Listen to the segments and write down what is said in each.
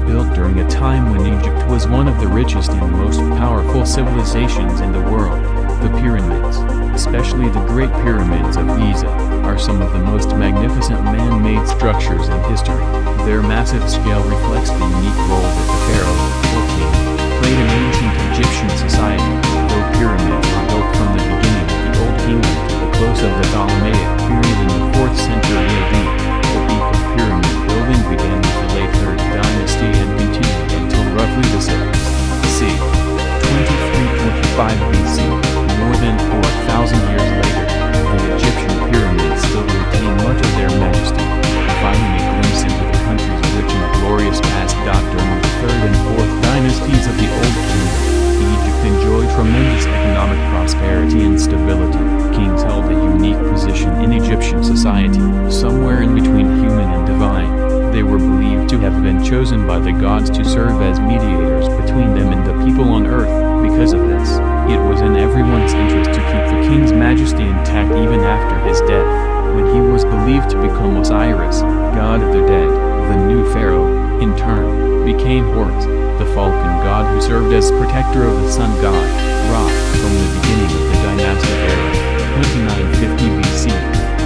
built during a time when Egypt was one of the richest and most powerful civilizations in the world. The pyramids, especially the Great Pyramids of Giza, are some of the most magnificent man-made structures in history. Their massive scale reflects the unique role that the pharaoh, or king, played in ancient Egyptian society. Though pyramids were built from the beginning of the Old Kingdom to the close of the Ptolemaic period in the 4th century AD, the peak of pyramid building began with the late 3rd Dynasty and continued until roughly the 6th c. 2325 BC. More than 4,000 years later, the Egyptian pyramids still retain much of their majesty, providing a glimpse into the country's rich and glorious past. During the 3rd and 4th dynasties of the Old Kingdom, Egypt enjoyed tremendous economic prosperity and stability. Kings held a unique position in Egyptian society, somewhere in between human and divine. They were believed to have been chosen by the gods to serve as mediators between them and the people on earth. Because of this, it was in everyone's interest to keep the king's majesty intact even after his death. When he was believed to become Osiris, god of the dead, the new pharaoh, in turn, became Horus, the falcon god who served as protector of the sun god, Ra. From the beginning of the dynastic era, 2950 BC,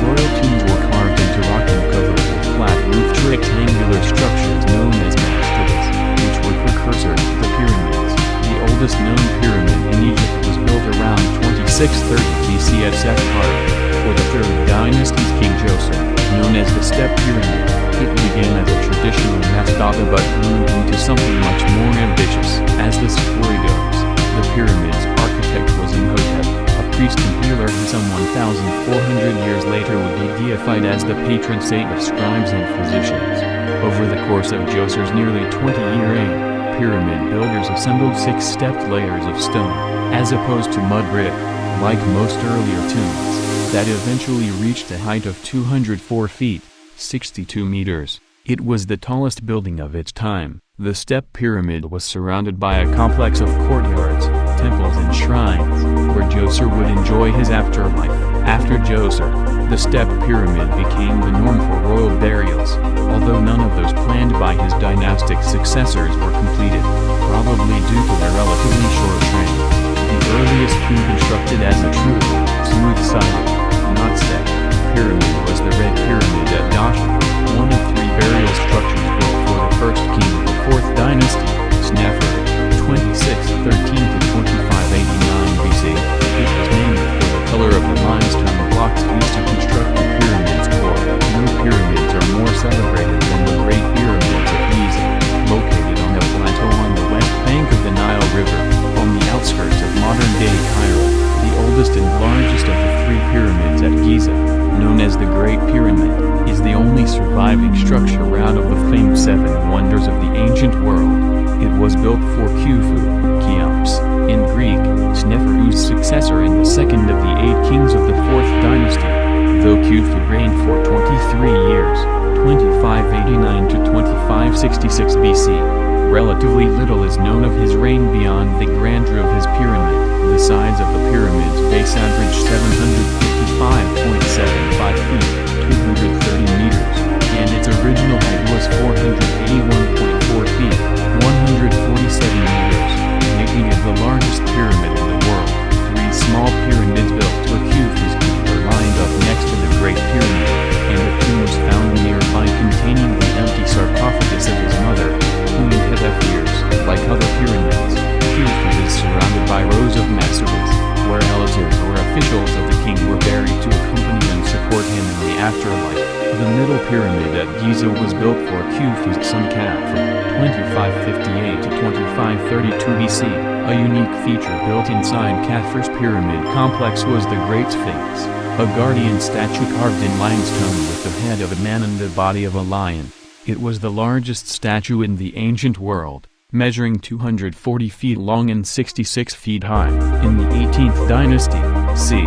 royal tombs were carved into rock and covered with flat-roofed rectangular structures known as mastabas, which were precursor to the pyramids. The oldest known pyramid in Egypt was built around 2630 BC at Saqqara, for the 3rd dynasty's King Djoser, known as the Step Pyramid. It began as a traditional mastaba but grew into something much more ambitious. As the story goes, the pyramid's architect was Imhotep, a priest and healer who some 1,400 years later would be deified as the patron saint of scribes and physicians. Over the course of Djoser's nearly 20-year reign, pyramid builders assembled 6-stepped layers of stone, as opposed to mud brick, like most earlier tombs, that eventually reached a height of 204 feet, 62 meters. It was the tallest building of its time. The step pyramid was surrounded by a complex of courtyards, temples and shrines, where Djoser would enjoy his afterlife. After Djoser, the step pyramid became the norm for royal burials, although none of those planned by his dynastic successors were completed, probably due to their relatively short reign. The earliest tomb constructed as a true, smooth-sided, not step, pyramid was the Red Pyramid at Dahshur, one of 3 burial structures built for the first king of the 4th dynasty, Snefru, 2613 to 2589 BC. It was named for the color of the limestone blocks used to construct the pyramid's core. No pyramids are more celebrated than the Great Pyramids of Giza, located on a plateau on the west bank of the Nile River, on the outskirts of modern-day Cairo. The oldest and largest of the 3 pyramids at Giza, known as the Great Pyramid, is the only surviving structure out of the famed 7 wonders of the ancient world. It was built for Khufu, Cheops, in Greek, Snefru's successor and the second of the 8 kings of the 4th dynasty. Though Khufu reigned for 23 years, 2589 to 2566 BC, relatively little is known of his reign beyond the grandeur of his pyramid. The sides of the pyramid's base averaged 755.75 feet, 230 meters, and its original height was 481.4 feet, 147 meters, making it the largest pyramid in the world. 3 small pyramids built for Khufu's king were lined up next to the Great Pyramid, and a tomb was found nearby containing the empty sarcophagus of his mother, Queen Hetepheres. Like other pyramids, Khufu is surrounded by rows of mastabas, where relatives or officials of the king were buried to accompany and support him in the afterlife. The middle pyramid at Giza was built for Khufu's son Khafre, 2558 to 2532 BC. A unique feature built inside Khafre's pyramid complex was the Great Sphinx, a guardian statue carved in limestone with the head of a man and the body of a lion. It was the largest statue in the ancient world, measuring 240 feet long and 66 feet high. In the 18th dynasty, c.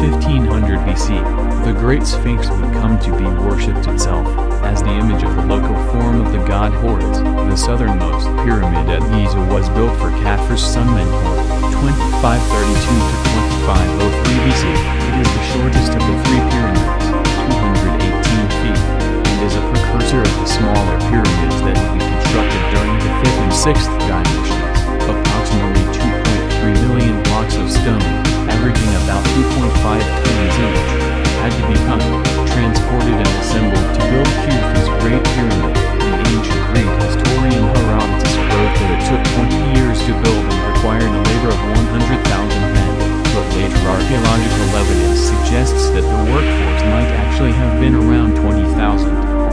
1500 BC, the Great Sphinx would come to be worshipped itself, as the image of the local form of the god Horus. The southernmost pyramid at Giza was built for Khafre's son Menkaure, 2532 to 2503 BC. It is the shortest of the 3 pyramids, 218 feet, and is a precursor of the smaller pyramids that would be constructed during 6th dynasties, approximately 2.3 million blocks of stone, averaging about 2.5 tons each, had to be cut, transported and assembled to build Khufu's Great Pyramid. The ancient Greek historian Herodotus wrote that it took 20 years to build and required a labor of 100,000 men, but later archaeological evidence suggests that the workforce might actually have been around 20,000,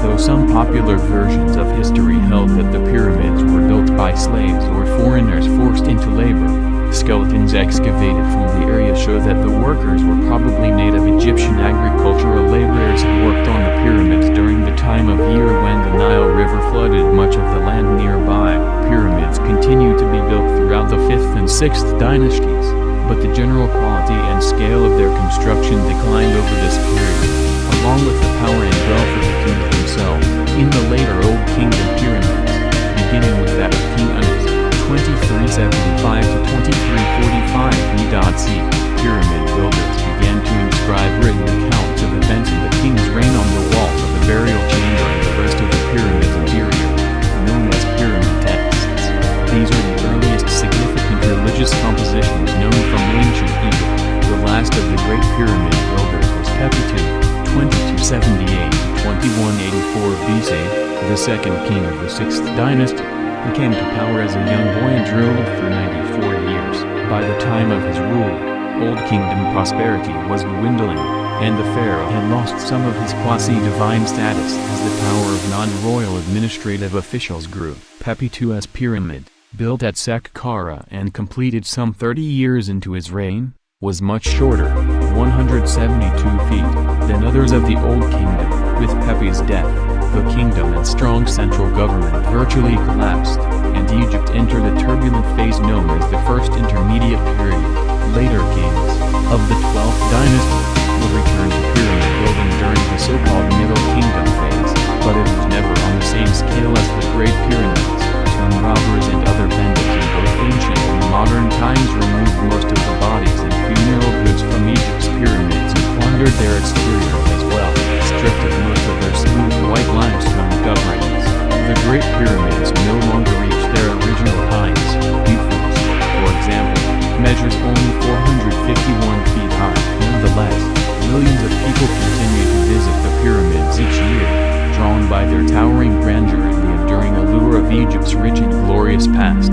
though some popular versions of history held that the pyramids were built by slaves or foreigners forced into labor. Skeletons excavated from the area show that the workers were probably native Egyptian agricultural laborers who worked on the pyramids during the time of year when the Nile River flooded much of the land nearby. Pyramids continued to be built throughout the 5th and 6th dynasties, but the general quality and scale of their construction declined over this period, along with the power and wealth of the king himself. In the later Old Kingdom pyramids, beginning with that of King Unas, 2375 to 2345 BC, pyramid builders began to inscribe written accounts of events in the king's reign on the walls of the burial chamber and the rest of the pyramid's interior, known as pyramid texts. These are the earliest significant religious compositions known from ancient Egypt. The last of the great pyramid builders was Pepi II, 2278 to 2184 BC, the second king of the 6th dynasty. He came to power as a young boy and ruled for 94 years. By the time of his rule, Old Kingdom prosperity was dwindling, and the pharaoh had lost some of his quasi-divine status as the power of non-royal administrative officials grew. Pepi II's pyramid, built at Saqqara and completed some 30 years into his reign, was much shorter, 172 feet, than others of the Old Kingdom. With Pepi's death, the kingdom and strong central government virtually collapsed, and Egypt entered a turbulent phase known as the First Intermediate Period. Later kings, of the 12th dynasty, will return to pyramid building during the so-called Middle Kingdom phase, but it was never on the same scale as the Great Pyramids. Tomb robbers and other bandits in both ancient and modern times removed most of the bodies and funeral goods from Egypt's pyramids and plundered their exterior as well, stripped of most of their smooth white limestone coverings. The Great Pyramids no longer reach their original heights. Khufu's, for example, measures only 451 feet high. Nonetheless, millions of people continue to visit the pyramids each year, drawn by their towering grandeur and the enduring allure of Egypt's rich and glorious past.